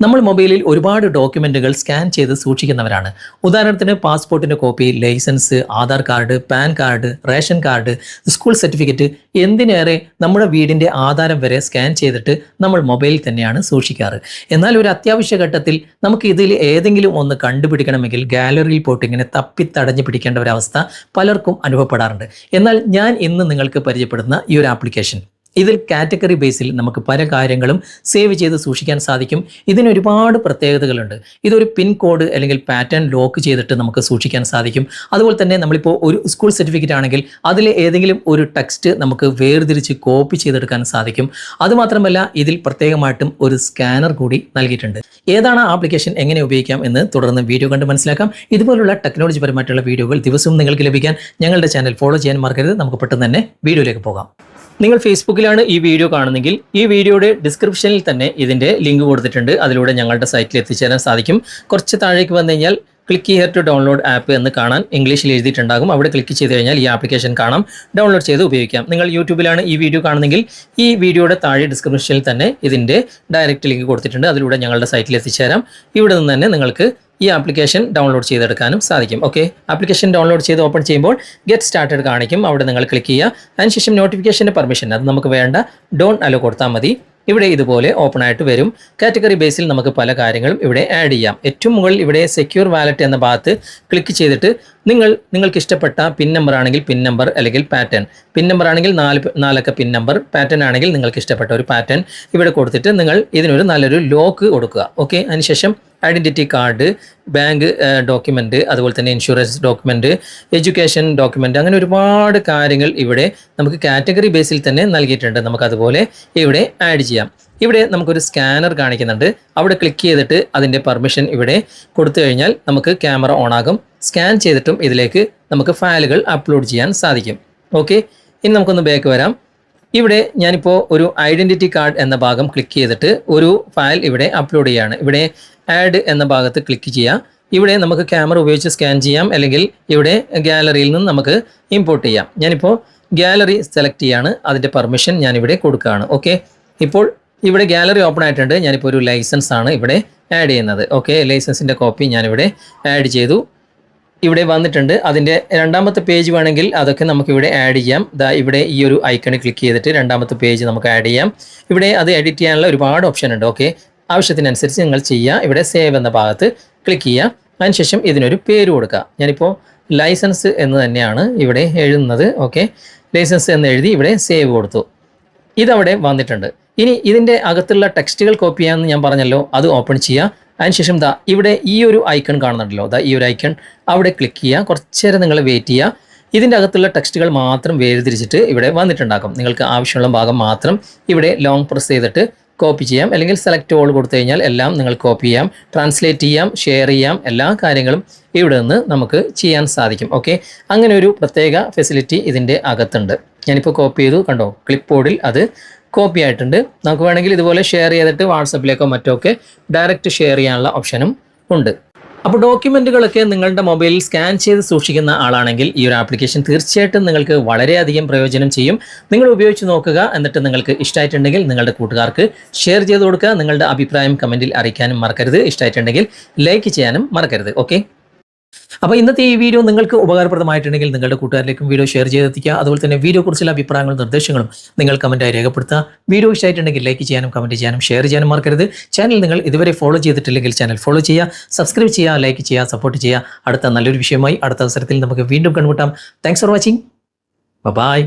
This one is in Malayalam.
നമ്മൾ മൊബൈലിൽ ഒരുപാട് ഡോക്യുമെന്റുകൾ സ്കാൻ ചെയ്ത് സൂക്ഷിക്കുന്നവരാണ്. ഉദാഹരണത്തിന് പാസ്പോർട്ടിന്റെ copy, licence, Aadhaar card, PAN card, ration card, school certificate, എന്തിനേറെ നമ്മുടെ വീടിന്റെ ആധാരം വരെ സ്കാൻ ചെയ്തിട്ട് നമ്മൾ മൊബൈലിൽ തന്നെയാണ് സൂക്ഷിക്കാറ്. എന്നാൽ ഒരു അത്യാവശ്യ ഘട്ടത്തിൽ നമുക്ക് ഇതിൽ ഏതെങ്കിലും ഒന്ന് കണ്ടുപിടിക്കണമെങ്കിൽ ഗാലറിയിൽ പോയിട്ട് ഇങ്ങനെ തപ്പിത്തടഞ്ഞു പിടിക്കേണ്ട ഒരവസ്ഥ പലർക്കും അനുഭവപ്പെടാറുണ്ട്. എന്നാൽ ഞാൻ ഇന്ന് നിങ്ങൾക്ക് പരിചയപ്പെടുന്ന ഈ ഒരു ആപ്ലിക്കേഷൻ, ഇതിൽ കാറ്റഗറി ബേസിൽ നമുക്ക് പല കാര്യങ്ങളും സേവ് ചെയ്ത് സൂക്ഷിക്കാൻ സാധിക്കും. ഇതിന് ഒരുപാട് പ്രത്യേകതകളുണ്ട്. ഇതൊരു പിൻ കോഡ് അല്ലെങ്കിൽ പാറ്റേൺ ലോക്ക് ചെയ്തിട്ട് നമുക്ക് സൂക്ഷിക്കാൻ സാധിക്കും. അതുപോലെ തന്നെ നമ്മളിപ്പോൾ ഒരു സ്കൂൾ സർട്ടിഫിക്കറ്റ് ആണെങ്കിൽ അതിലെ ഏതെങ്കിലും ഒരു ടെക്സ്റ്റ് നമുക്ക് വേർതിരിച്ച് കോപ്പി ചെയ്തെടുക്കാൻ സാധിക്കും. അതുമാത്രമല്ല ഇതിൽ പ്രത്യേകമായിട്ടും ഒരു സ്കാനർ കൂടി നൽകിയിട്ടുണ്ട്. ഏതാണ് ആപ്ലിക്കേഷൻ, എങ്ങനെ ഉപയോഗിക്കാം എന്ന് തുടർന്ന് വീഡിയോ കണ്ട് മനസ്സിലാക്കാം. ഇതുപോലുള്ള ടെക്നോളജി പരമായിട്ടുള്ള വീഡിയോകൾ ദിവസവും നിങ്ങൾക്ക് ലഭിക്കാൻ ഞങ്ങളുടെ ചാനൽ ഫോളോ ചെയ്യാൻ മറക്കരുത്. നമുക്ക് പെട്ടെന്ന് തന്നെ വീഡിയോയിലേക്ക് പോകാം. നിങ്ങൾ ഫേസ്ബുക്കിലാണ് ഈ വീഡിയോ കാണുന്നെങ്കിൽ ഈ വീഡിയോയുടെ ഡിസ്ക്രിപ്ഷനിൽ തന്നെ ഇതിൻ്റെ ലിങ്ക് കൊടുത്തിട്ടുണ്ട്. അതിലൂടെ ഞങ്ങളുടെ സൈറ്റിൽ എത്തിച്ചേരാൻ സാധിക്കും. കുറച്ച് താഴേക്ക് വന്നു കഴിഞ്ഞാൽ click here to download app എന്ന് കാണാൻ ഇംഗ്ലീഷിൽ എഴുതിയിട്ടുണ്ടാകും. അവിടെ ക്ലിക്ക് ചെയ്ത് കഴിഞ്ഞാൽ ഈ ആപ്ലിക്കേഷൻ കാണാം, ഡൗൺലോഡ് ചെയ്ത് ഉപയോഗിക്കാം. നിങ്ങൾ യൂട്യൂബിലാണ് ഈ വീഡിയോ കാണുന്നെങ്കിൽ ഈ വീഡിയോയുടെ താഴെ ഡിസ്ക്രിപ്ഷനിൽ തന്നെ ഇതിൻ്റെ ഡയറക്റ്റ് ലിങ്ക് കൊടുത്തിട്ടുണ്ട്. അതിലൂടെ ഞങ്ങളുടെ സൈറ്റിൽ എത്തിച്ചേരാം. ഇവിടെ നിന്ന് തന്നെ നിങ്ങൾക്ക് ഈ ആപ്ലിക്കേഷൻ ഡൗൺലോഡ് ചെയ്തെടുക്കാനും സാധിക്കും. ഓക്കെ, ആപ്ലിക്കേഷൻ ഡൗൺലോഡ് ചെയ്ത് ഓപ്പൺ ചെയ്യുമ്പോൾ ഗെറ്റ് സ്റ്റാർട്ടഡ് കാണിക്കും. അവിടെ നിങ്ങൾ ക്ലിക്ക് ചെയ്യുക. അതിനുശേഷം നോട്ടിഫിക്കേഷൻ്റെ പെർമിഷൻ അത് നമുക്ക് വേണ്ട ഡോണ്ട് അലോ കൊടുത്താൽ മതി. ഇവിടെ ഇതുപോലെ ഓപ്പൺ ആയിട്ട് വരും. കാറ്റഗറി ബേസിൽ നമുക്ക് പല കാര്യങ്ങളും ഇവിടെ ആഡ് ചെയ്യാം. ഏറ്റവും മുകളിൽ ഇവിടെ സെക്യൂർ വാലറ്റ് എന്ന ഭാഗത്ത് ക്ലിക്ക് ചെയ്തിട്ട് നിങ്ങൾക്ക് ഇഷ്ടപ്പെട്ട പിൻ നമ്പർ ആണെങ്കിൽ പിൻ നമ്പർ അല്ലെങ്കിൽ പാറ്റേൺ, പിൻ നമ്പർ ആണെങ്കിൽ 4 പിൻ നമ്പർ, പാറ്റേൺ ആണെങ്കിൽ നിങ്ങൾക്ക് ഇഷ്ടപ്പെട്ട ഒരു പാറ്റേൺ ഇവിടെ കൊടുത്തിട്ട് നിങ്ങൾ ഇതിനൊരു നല്ലൊരു ലോക്ക് കൊടുക്കുക. ഓക്കെ, അതിനുശേഷം ഐഡൻറ്റിറ്റി കാർഡ്, ബാങ്ക് ഡോക്യുമെൻറ്റ്, അതുപോലെ തന്നെ ഇൻഷുറൻസ് ഡോക്യുമെൻറ്റ്, എഡ്യൂക്കേഷൻ ഡോക്യുമെൻറ്റ്, അങ്ങനെ ഒരുപാട് കാര്യങ്ങൾ ഇവിടെ നമുക്ക് കാറ്റഗറി ബേസിൽ തന്നെ നൽകിയിട്ടുണ്ട്. നമുക്കതുപോലെ ഇവിടെ ആഡ് ചെയ്യാം. ഇവിടെ നമുക്കൊരു സ്കാനർ കാണിക്കുന്നുണ്ട്. അവിടെ ക്ലിക്ക് ചെയ്തിട്ട് അതിൻ്റെ പെർമിഷൻ ഇവിടെ കൊടുത്തു കഴിഞ്ഞാൽ നമുക്ക് ക്യാമറ ഓൺ ആകും. സ്കാൻ ചെയ്തിട്ടും ഇതിലേക്ക് നമുക്ക് ഫയലുകൾ അപ്ലോഡ് ചെയ്യാൻ സാധിക്കും. ഓക്കെ, ഇനി നമുക്കൊന്ന് ബാക്ക് വരാം. ഇവിടെ ഞാനിപ്പോൾ ഒരു ഐഡൻറ്റിറ്റി കാർഡ് എന്ന ഭാഗം ക്ലിക്ക് ചെയ്തിട്ട് ഒരു ഫയൽ ഇവിടെ അപ്ലോഡ് ചെയ്യുകയാണ്. ഇവിടെ ആഡ് എന്ന ഭാഗത്ത് ക്ലിക്ക് ചെയ്യാം. ഇവിടെ നമുക്ക് ക്യാമറ ഉപയോഗിച്ച് സ്കാൻ ചെയ്യാം, അല്ലെങ്കിൽ ഇവിടെ ഗാലറിയിൽ നിന്ന് നമുക്ക് ഇമ്പോർട്ട് ചെയ്യാം. ഞാനിപ്പോൾ ഗാലറി സെലക്ട് ചെയ്യാണ്. അതിൻ്റെ പെർമിഷൻ ഞാനിവിടെ കൊടുക്കുകയാണ്. ഓക്കെ, ഇപ്പോൾ ഇവിടെ ഗാലറി ഓപ്പൺ ആയിട്ടുണ്ട്. ഞാനിപ്പോൾ ഒരു ലൈസൻസ് ആണ് ഇവിടെ ആഡ് ചെയ്യുന്നത്. ഓക്കെ, ലൈസൻസിൻ്റെ കോപ്പി ഞാനിവിടെ ആഡ് ചെയ്തു. ഇവിടെ വന്നിട്ടുണ്ട്. അതിൻ്റെ രണ്ടാമത്തെ പേജ് വേണമെങ്കിൽ അതൊക്കെ നമുക്കിവിടെ ആഡ് ചെയ്യാം. ഇവിടെ ഈ ഒരു ഐക്കണിൽ ക്ലിക്ക് ചെയ്തിട്ട് രണ്ടാമത്തെ പേജ് നമുക്ക് ആഡ് ചെയ്യാം. ഇവിടെ അത് എഡിറ്റ് ചെയ്യാനുള്ള ഒരുപാട് ഓപ്ഷൻ ഉണ്ട്. ഓക്കെ, ആവശ്യത്തിനനുസരിച്ച് നിങ്ങൾ ചെയ്യുക. ഇവിടെ സേവ് എന്ന ഭാഗത്ത് ക്ലിക്ക് ചെയ്യുക. അതിനുശേഷം ഇതിനൊരു പേര് കൊടുക്കുക. ഞാനിപ്പോൾ ലൈസൻസ് എന്ന് തന്നെയാണ് ഇവിടെ എഴുതുന്നത്. ഓക്കെ, ലൈസൻസ് എന്ന് എഴുതി ഇവിടെ സേവ് കൊടുത്തു. ഇതവിടെ വന്നിട്ടുണ്ട്. ഇനി ഇതിൻ്റെ അകത്തുള്ള ടെക്സ്റ്റുകൾ കോപ്പി ചെയ്യാമെന്ന് ഞാൻ പറഞ്ഞല്ലോ, അത് ഓപ്പൺ ചെയ്യുക. അതിനുശേഷം ഇവിടെ ഈ ഒരു ഐക്കൺ കാണുന്നുണ്ടല്ലോ, ഈ ഒരു ഐക്കൺ അവിടെ ക്ലിക്ക് ചെയ്യുക. കുറച്ച് നേരം നിങ്ങൾ വെയിറ്റ് ചെയ്യുക. ഇതിൻ്റെ അകത്തുള്ള ടെക്സ്റ്റുകൾ മാത്രം വേർതിരിച്ചിട്ട് ഇവിടെ വന്നിട്ടുണ്ടാകും. നിങ്ങൾക്ക് ആവശ്യമുള്ള ഭാഗം മാത്രം ഇവിടെ ലോങ് പ്രസ് ചെയ്തിട്ട് കോപ്പി ചെയ്യാം, അല്ലെങ്കിൽ സെലക്ട് ഓൾ കൊടുത്തു കഴിഞ്ഞാൽ എല്ലാം നിങ്ങൾ കോപ്പി ചെയ്യാം, ട്രാൻസ്ലേറ്റ് ചെയ്യാം, ഷെയർ ചെയ്യാം. എല്ലാ കാര്യങ്ങളും ഇവിടെ നിന്ന് നമുക്ക് ചെയ്യാൻ സാധിക്കും. ഓക്കെ, അങ്ങനെ ഒരു പ്രത്യേക ഫെസിലിറ്റി ഇതിൻ്റെ അകത്തുണ്ട്. ഞാനിപ്പോൾ കോപ്പി ചെയ്തു, കണ്ടോ, ക്ലിപ്പ് ബോർഡിൽ അത് കോപ്പി ആയിട്ടുണ്ട്. നമുക്ക് വേണമെങ്കിൽ ഇതുപോലെ ഷെയർ ചെയ്തിട്ട് വാട്സപ്പിലേക്കോ മറ്റോ ഒക്കെ ഡയറക്റ്റ് ഷെയർ ചെയ്യാനുള്ള ഓപ്ഷനും ഉണ്ട്. അപ്പോൾ ഡോക്യുമെൻറ്റുകളൊക്കെ നിങ്ങളുടെ മൊബൈലിൽ സ്കാൻ ചെയ്ത് സൂക്ഷിക്കുന്ന ആളാണെങ്കിൽ ഈ ഒരു ആപ്ലിക്കേഷൻ തീർച്ചയായിട്ടും നിങ്ങൾക്ക് വളരെയധികം പ്രയോജനം ചെയ്യും. നിങ്ങൾ ഉപയോഗിച്ച് നോക്കുക. എന്നിട്ട് നിങ്ങൾക്ക് ഇഷ്ടമായിട്ടുണ്ടെങ്കിൽ നിങ്ങളുടെ കൂട്ടുകാർക്ക് ഷെയർ ചെയ്ത് കൊടുക്കുക. നിങ്ങളുടെ അഭിപ്രായം കമൻറ്റിൽ അറിയിക്കാനും മറക്കരുത്. ഇഷ്ടമായിട്ടുണ്ടെങ്കിൽ ലൈക്ക് ചെയ്യാനും മറക്കരുത്. ഓക്കെ, അപ്പോൾ ഇന്നത്തെ ഈ വീഡിയോ നിങ്ങൾക്ക് ഉപകാരപ്രദമായിട്ടുണ്ടെങ്കിൽ നിങ്ങളുടെ കൂട്ടുകാരിലേക്കും വീഡിയോ ഷെയർ ചെയ്തെത്തിക്കുക. അതുപോലെ തന്നെ വീഡിയോയെക്കുറിച്ചുള്ള അഭിപ്രായങ്ങളും നിർദ്ദേശങ്ങളും നിങ്ങൾ കമൻറ്റായി രേഖപ്പെടുത്തുക. വീഡിയോ ഇഷ്ടമായിട്ടുണ്ടെങ്കിൽ ലൈക്ക് ചെയ്യാനും കമൻറ്റ് ചെയ്യാനും ഷെയർ ചെയ്യാനും മറക്കരുത്. ചാനൽ നിങ്ങൾ ഇതുവരെ ഫോളോ ചെയ്തിട്ടില്ലെങ്കിൽ ചാനൽ ഫോളോ ചെയ്യുക, സബ്സ്ക്രൈബ് ചെയ്യുക, ലൈക്ക് ചെയ്യുക, സപ്പോർട്ട് ചെയ്യുക. അടുത്ത നല്ലൊരു വിഷയമായി അടുത്ത അവസരത്തിൽ നമുക്ക് വീണ്ടും കണ്ടുമുട്ടാം. Thanks for watching. ബൈ.